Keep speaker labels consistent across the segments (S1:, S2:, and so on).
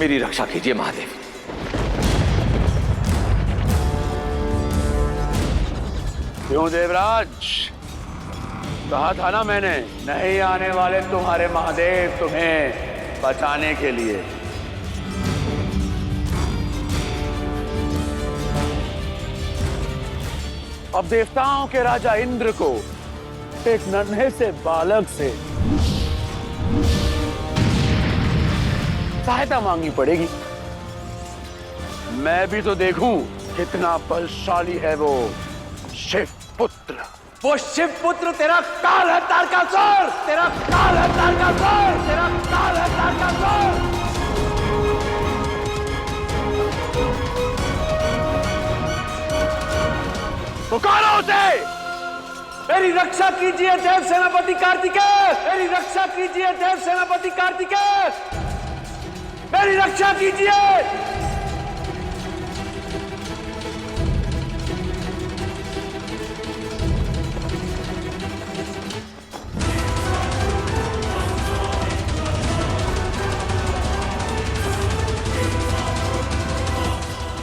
S1: मेरी रक्षा कीजिए महादेव।
S2: क्यों देवराज, कहा था ना मैंने, नहीं आने वाले तुम्हारे महादेव तुम्हें बचाने के लिए। अब देवताओं के राजा इंद्र को एक नन्हे से बालक से सहायता मांगनी पड़ेगी। मैं भी तो देखूं कितना बलशाली है वो शिव पुत्र। वो शिव पुत्र तेरा काल है तारकासुर, तेरा काल है तारकासुर, तेरा काल है तारकासुर। पुकारो उसे। मेरी रक्षा कीजिए देव सेनापति कार्तिकेय, मेरी रक्षा कीजिए देव सेनापति कार्तिकेय, मेरी रक्षा कीजिए।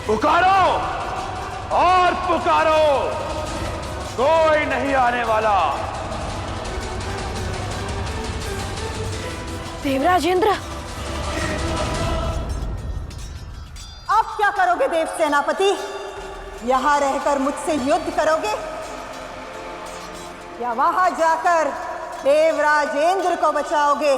S2: पुकारो और पुकारो, कोई नहीं आने वाला।
S3: देवराज इंद्र,
S4: अब क्या करोगे देव सेनापति? यहां रहकर मुझसे युद्ध करोगे या वहां जाकर देवराज इंद्र को बचाओगे?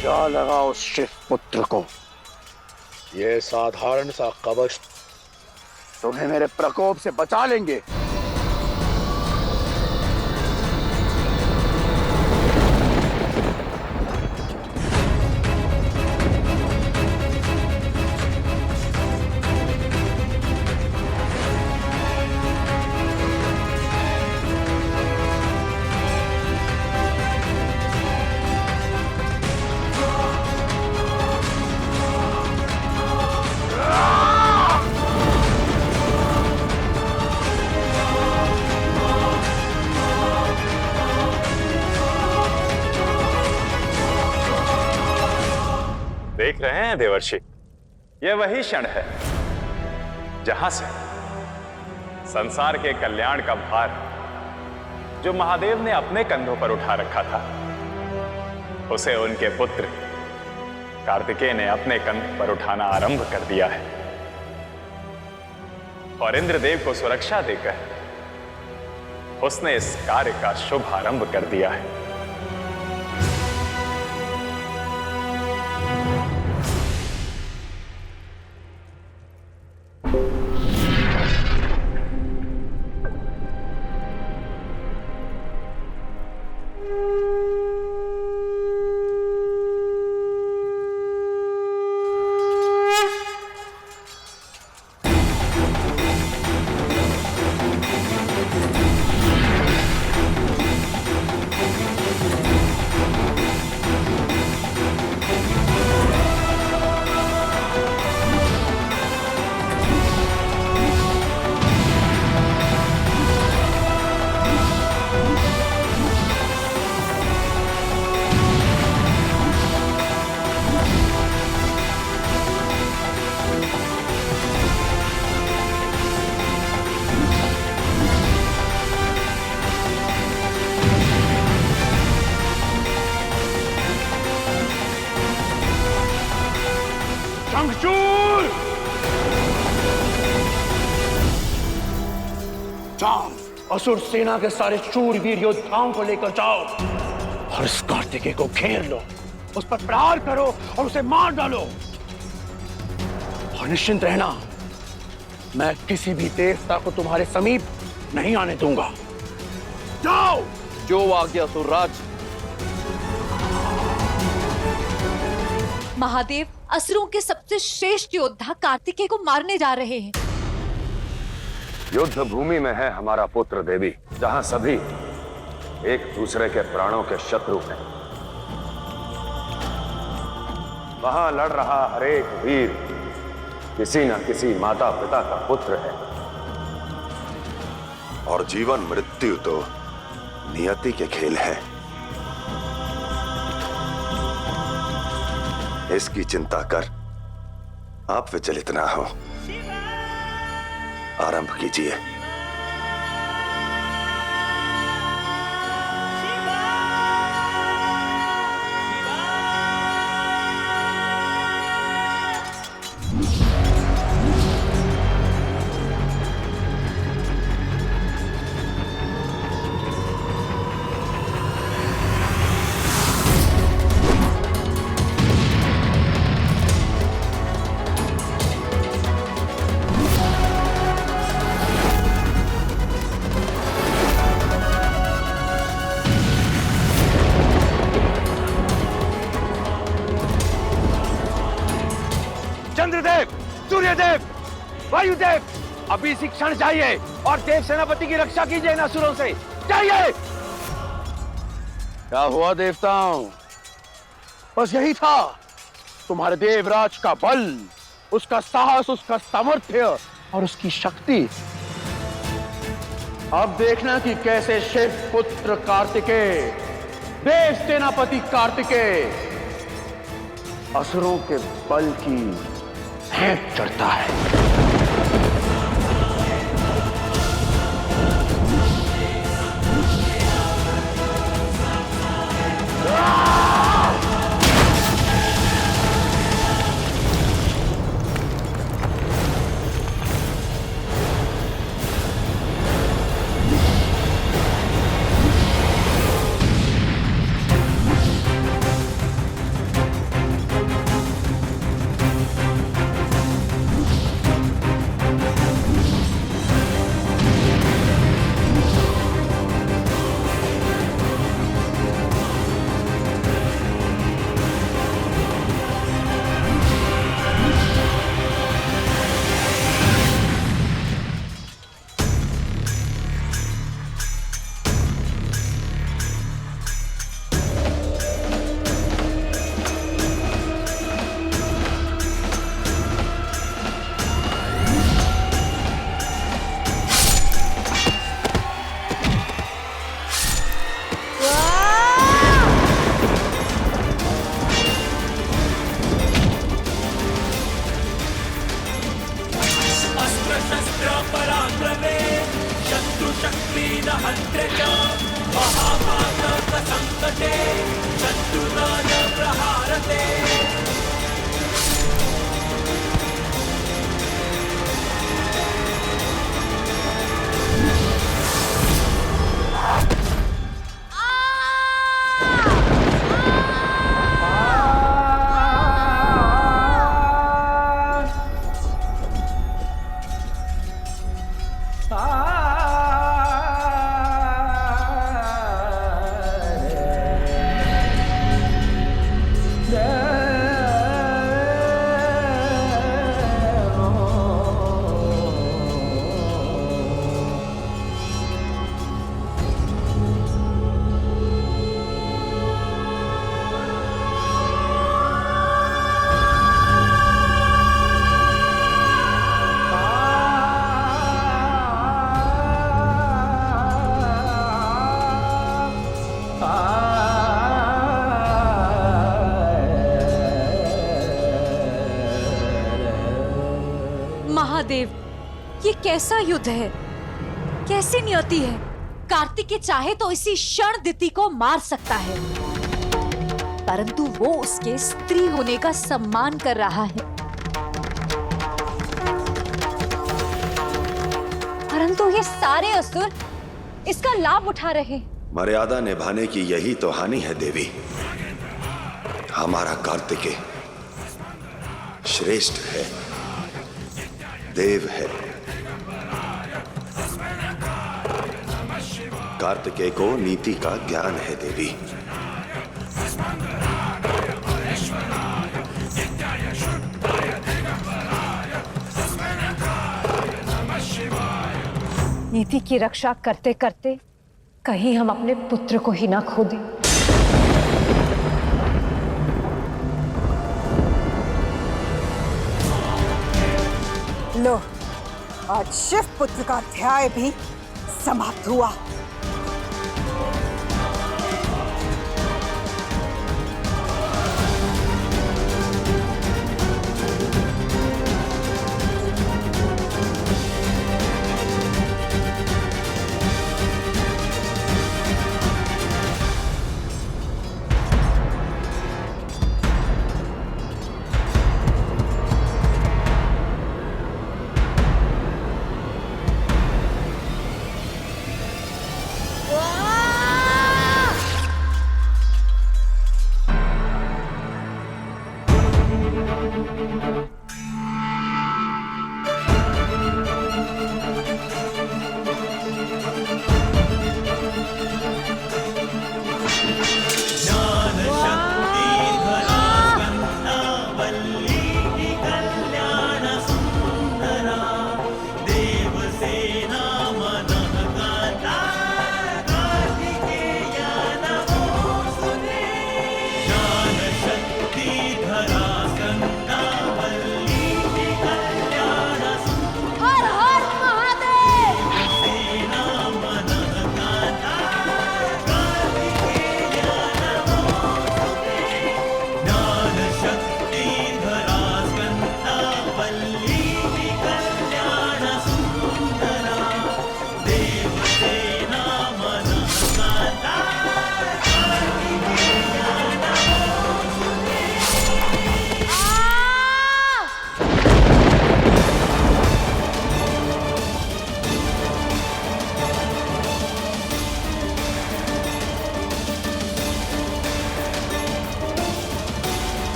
S2: क्या लगा उस शिव पुत्र को? ये साधारण सा कवच तुम्हें मेरे प्रकोप से बचा लेंगे।
S5: देख रहे हैं देवर्षि, यह वही क्षण है जहां से संसार के कल्याण का भार जो महादेव ने अपने कंधों पर उठा रखा था, उसे उनके पुत्र कार्तिकेय ने अपने कंध पर उठाना आरंभ कर दिया है और इंद्रदेव को सुरक्षा देकर उसने इस कार्य का शुभ आरंभ कर दिया है।
S2: शंखचूड़! जाओ, असुर सेना के सारे शूरवीर योद्धाओं को लेकर जाओ और इस कार्तिकेय को घेर लो, उस पर प्रहार करो और उसे मार डालो। और निश्चिंत रहना, मैं किसी भी देवता को तुम्हारे समीप नहीं आने दूंगा। जाओ।
S1: जो आज्ञा असुरराज।
S3: महादेव, असुरों के सबसे श्रेष्ठ योद्धा कार्तिकेय को मारने जा रहे हैं।
S6: युद्ध भूमि में है हमारा पुत्र देवी, जहां सभी एक दूसरे के प्राणों के शत्रु हैं। वहां लड़ रहा हरेक वीर किसी न किसी माता पिता का पुत्र है।
S7: और जीवन मृत्यु तो नियति के खेल है। इसकी चिंता कर आप विचलित ना हो। आरंभ कीजिए।
S2: चंद्रदेव, सूर्यदेव, वायुदेव, अभी इसी क्षण जाइए और देव सेनापति की रक्षा कीजिए इन असुरों से। जाइए। क्या हुआ देवताओं? बस यही था तुम्हारे देवराज का बल, उसका साहस, उसका सामर्थ्य और उसकी शक्ति। अब देखना कि कैसे शिव पुत्र कार्तिकेय, देव सेनापति कार्तिकेय असुरों के बल की भेंट चढ़ता है।
S3: महादेव, ये कैसा युद्ध है? कैसी नियति है? कार्तिकेय चाहे तो इसी क्षण दिति को मार सकता है, परंतु वो उसके स्त्री होने का सम्मान कर रहा है। किंतु ये सारे असुर इसका लाभ उठा रहे हैं।
S7: मर्यादा निभाने की यही तो हानि है देवी। हमारा कार्तिकेय श्रेष्ठ है, देव है। कार्तिकेय को नीति का ज्ञान है देवी।
S3: नीति की रक्षा करते करते कहीं हम अपने पुत्र को ही ना खो दें।
S4: लो, आज शिव पुत्र का अध्याय भी समाप्त हुआ।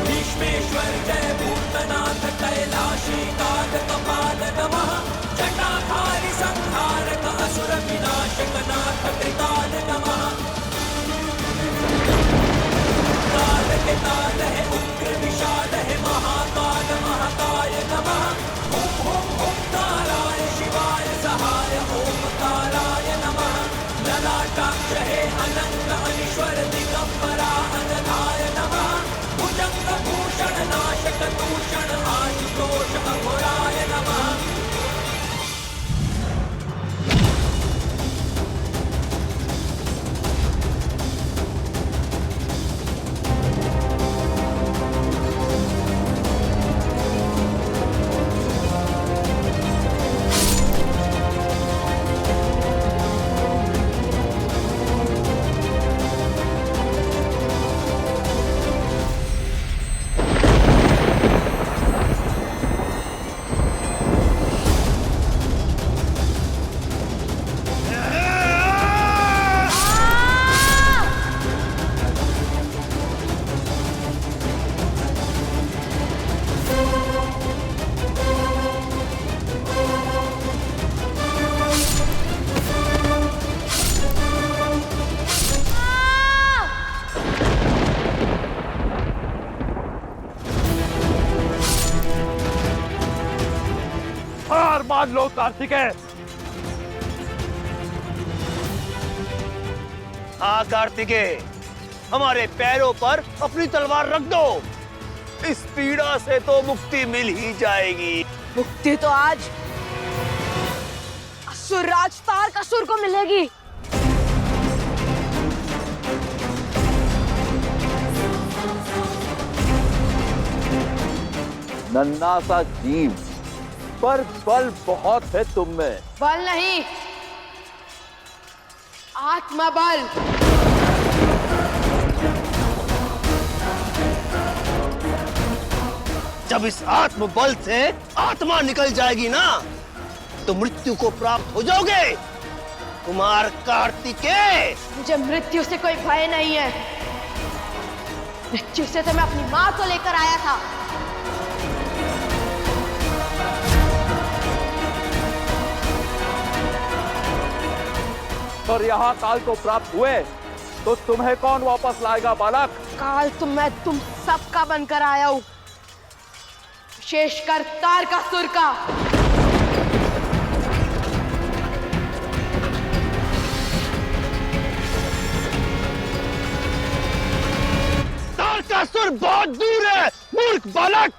S8: भीष्मेश्वर जय भूतनाथ।
S2: मान लो कार्तिकेय।
S8: हाँ कार्तिकेय, हमारे पैरों पर अपनी तलवार रख दो। इस पीड़ा से तो मुक्ति मिल ही जाएगी।
S9: मुक्ति तो आज असुरराज तारकासुर को मिलेगी।
S1: नन्हा सा जीव, पर बल बहुत है तुम में।
S9: बल नहीं, आत्मबल।
S8: जब इस आत्मबल से आत्मा निकल जाएगी ना, तो मृत्यु को प्राप्त हो जाओगे कुमार कार्तिकेय।
S9: मुझे मृत्यु से कोई भय नहीं है। मृत्यु से तो मैं अपनी माँ को लेकर आया था।
S1: पर यहाँ काल को प्राप्त हुए तो तुम्हें कौन वापस लाएगा बालक?
S9: काल तो मैं तुम सबका बनकर आया हूँ, विशेषकर तारकासुर का।
S8: तारकासुर बहुत दूर है मूर्ख बालक।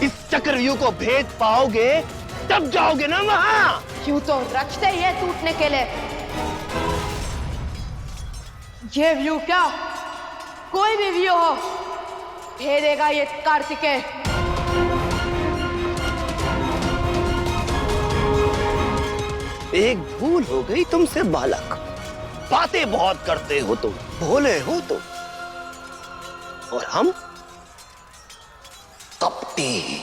S8: इस चक्रव्यूह को भेद पाओगे तब जाओगे ना वहां।
S9: क्यों तो रचते ही है टूटने के लिए। ये व्यू क्या, कोई भी व्यू हो, भेदेगा ये कार्तिकेय।
S8: एक भूल हो गई तुमसे बालक, बातें बहुत करते हो तुम, भोले हो तुम, और हम कपटी।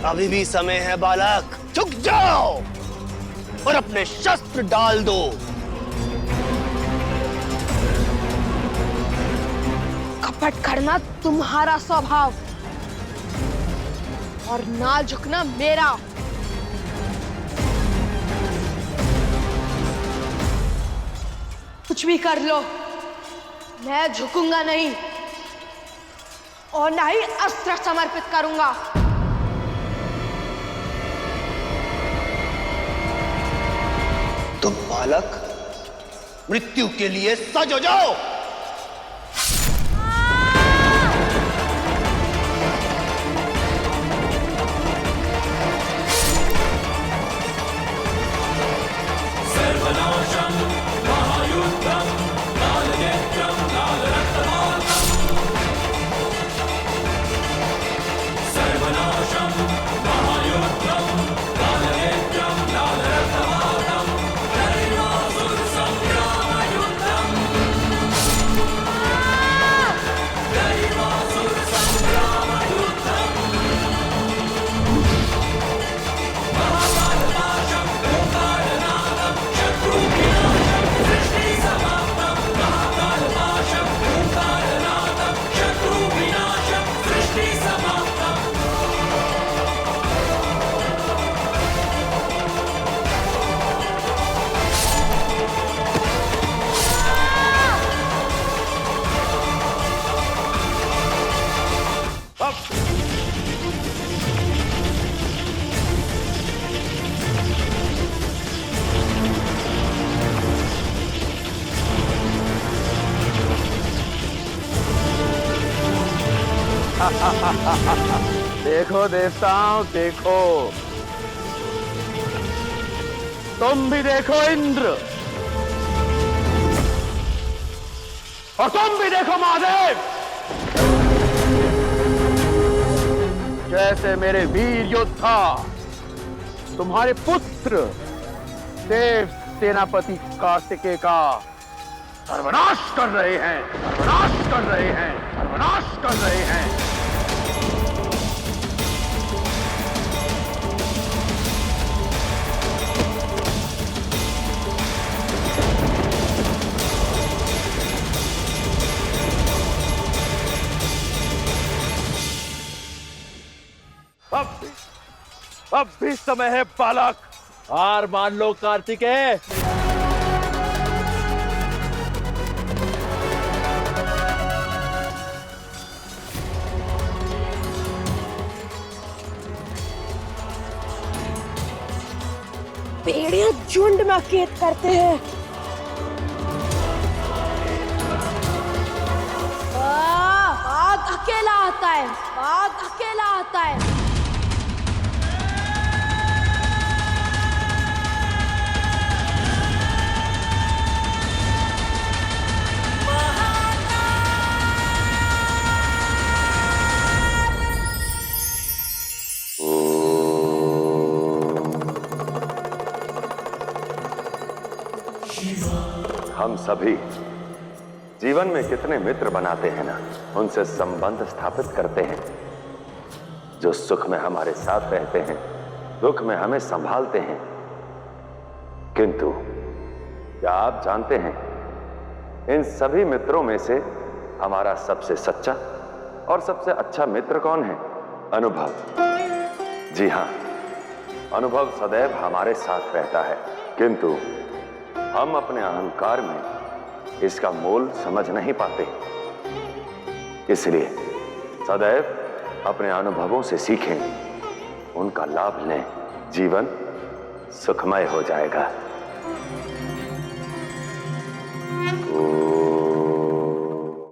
S8: अभी भी समय है बालक, झुक जाओ और अपने शस्त्र डाल दो।
S9: कपट करना तुम्हारा स्वभाव और ना झुकना मेरा। कुछ भी कर लो, मैं झुकूंगा नहीं और ना ही अस्त्र समर्पित करूंगा।
S8: तुम बालक मृत्यु के लिए सज हो जाओ।
S2: देखो देवताओं, देखो, तुम भी देखो इंद्र, और तुम भी देखो महादेव। जैसे मेरे वीर योद्धा तुम्हारे पुत्र देव सेनापति कार्तिकेय का सर्वनाश कर रहे हैं, सर्वनाश कर रहे हैं, सर्वनाश कर रहे हैं। अब भी समय है बालक,
S1: हार मान लो कार्तिकेय।
S9: भेड़िया झुंड में कैद करते हैं। बाघ अकेला आता है, बाघ अकेला आता है।
S6: हम सभी जीवन में कितने मित्र बनाते हैं ना, उनसे संबंध स्थापित करते हैं, जो सुख में हमारे साथ रहते हैं, दुख में हमें संभालते हैं। किंतु क्या आप जानते हैं, इन सभी मित्रों में से हमारा सबसे सच्चा और सबसे अच्छा मित्र कौन है? अनुभव। जी हां, अनुभव सदैव हमारे साथ रहता है, किंतु हम अपने अहंकार में इसका मोल समझ नहीं पाते। इसलिए सदैव अपने अनुभवों से सीखें, उनका लाभ लें, जीवन सुखमय हो जाएगा।